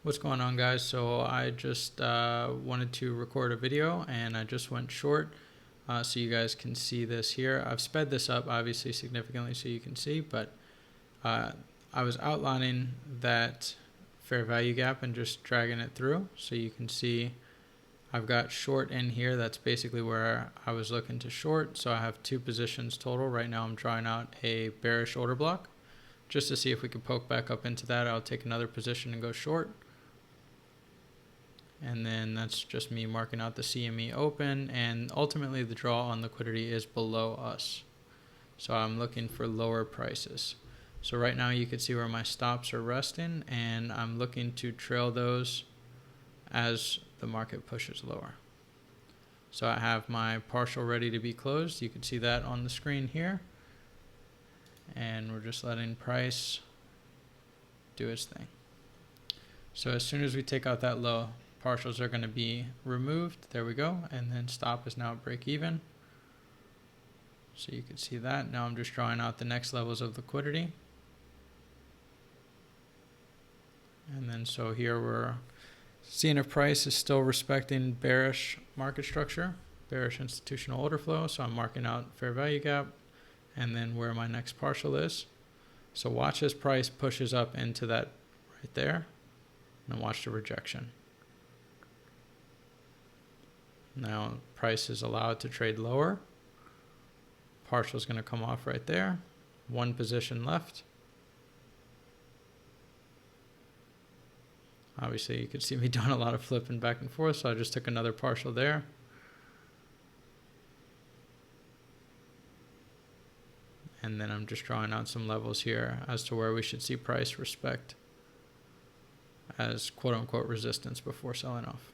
What's going on, guys? So I just wanted to record a video and I just went short so you guys can see this here. I've sped this up obviously significantly so you can see, but uh, I was outlining that fair value gap and just dragging it through so you can see I've got short in here. That's basically where I was looking to short. So I have two positions total. Right now I'm drawing out a bearish order block just to see if we could poke back up into that. I'll take another position and go short. And then that's just me marking out the CME open, and ultimately the draw on liquidity is below us. So I'm looking for lower prices. So right now you can see where my stops are resting, and I'm looking to trail those as the market pushes lower. So I have my partial ready to be closed. You can see that on the screen here. And we're just letting price do its thing. So as soon as we take out that low, partials are going to be removed. There we go. And then stop is now break even. So you can see that. Now I'm just drawing out the next levels of liquidity. And then so here we're seeing if price is still respecting bearish market structure, bearish institutional order flow. So I'm marking out fair value gap and then where my next partial is. So watch as price pushes up into that right there. And watch the rejection. Now price is allowed to trade lower. Partial is going to come off right there. One position left. Obviously you could see me doing a lot of flipping back and forth, so I just took another partial there. And then I'm just drawing out some levels here as to where we should see price respect as quote unquote resistance before selling off.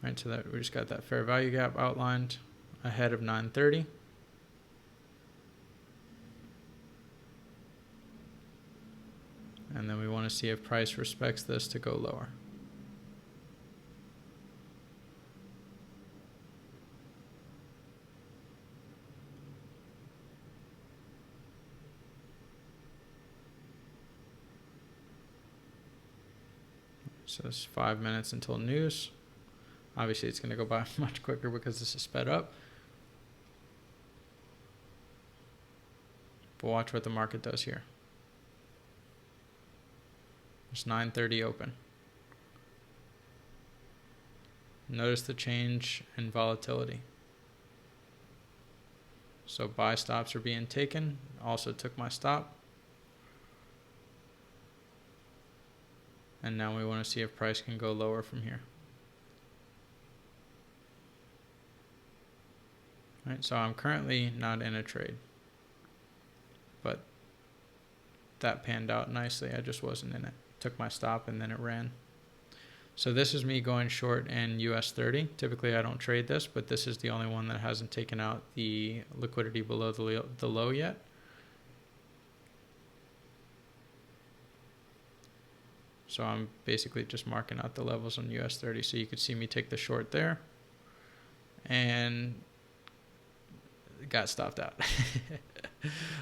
Right, so that we just got that fair value gap outlined ahead of 930. And then we want to see if price respects this to go lower. So it's 5 minutes until news. Obviously it's going to go by much quicker because this is sped up. But watch what the market does here. It's 9:30 open. Notice the change in volatility. So buy stops are being taken. Also took my stop. And now we want to see if price can go lower from here. Right, so I'm currently not in a trade, but that panned out nicely. I just wasn't in it. Took my stop and then it ran. So this is me going short in US 30. Typically I don't trade this, but this is the only one that hasn't taken out the liquidity below the low yet. So I'm basically just marking out the levels on US 30. So you could see me take the short there and got stopped out.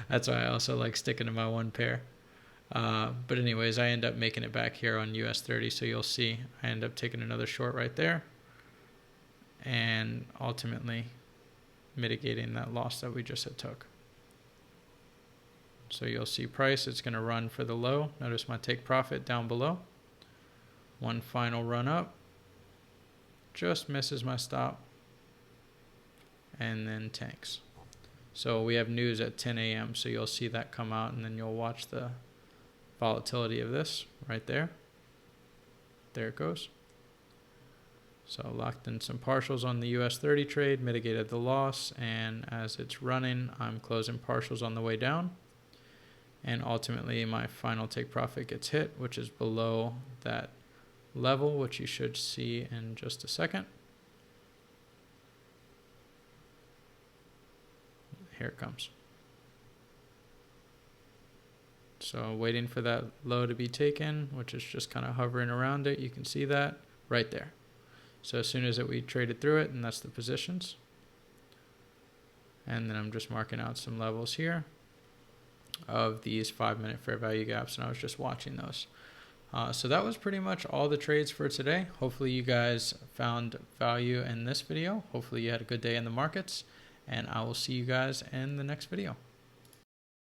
That's why I also like sticking to my one pair. But anyways, I end up making it back here on US 30. So you'll see I end up taking another short right there and ultimately mitigating that loss that we just had took. So you'll see price, it's going to run for the low. Notice my take profit down below. One final run up. Just misses my stop. And then tanks. So we have news at 10 a.m. So you'll see that come out and then you'll watch the volatility of this right there. There it goes. So locked in some partials on the US 30 trade, mitigated the loss. And as it's running, I'm closing partials on the way down. And ultimately my final take profit gets hit, which is below that level, which you should see in just a second. Here it comes. So waiting for that low to be taken, which is just kind of hovering around it. You can see that right there. So as soon as we traded through it, and that's the positions. And then I'm just marking out some levels here of these 5 minute fair value gaps, and I was just watching those. So that was pretty much all the trades for today. Hopefully you guys found value in this video. Hopefully you had a good day in the markets, and I will see you guys in the next video.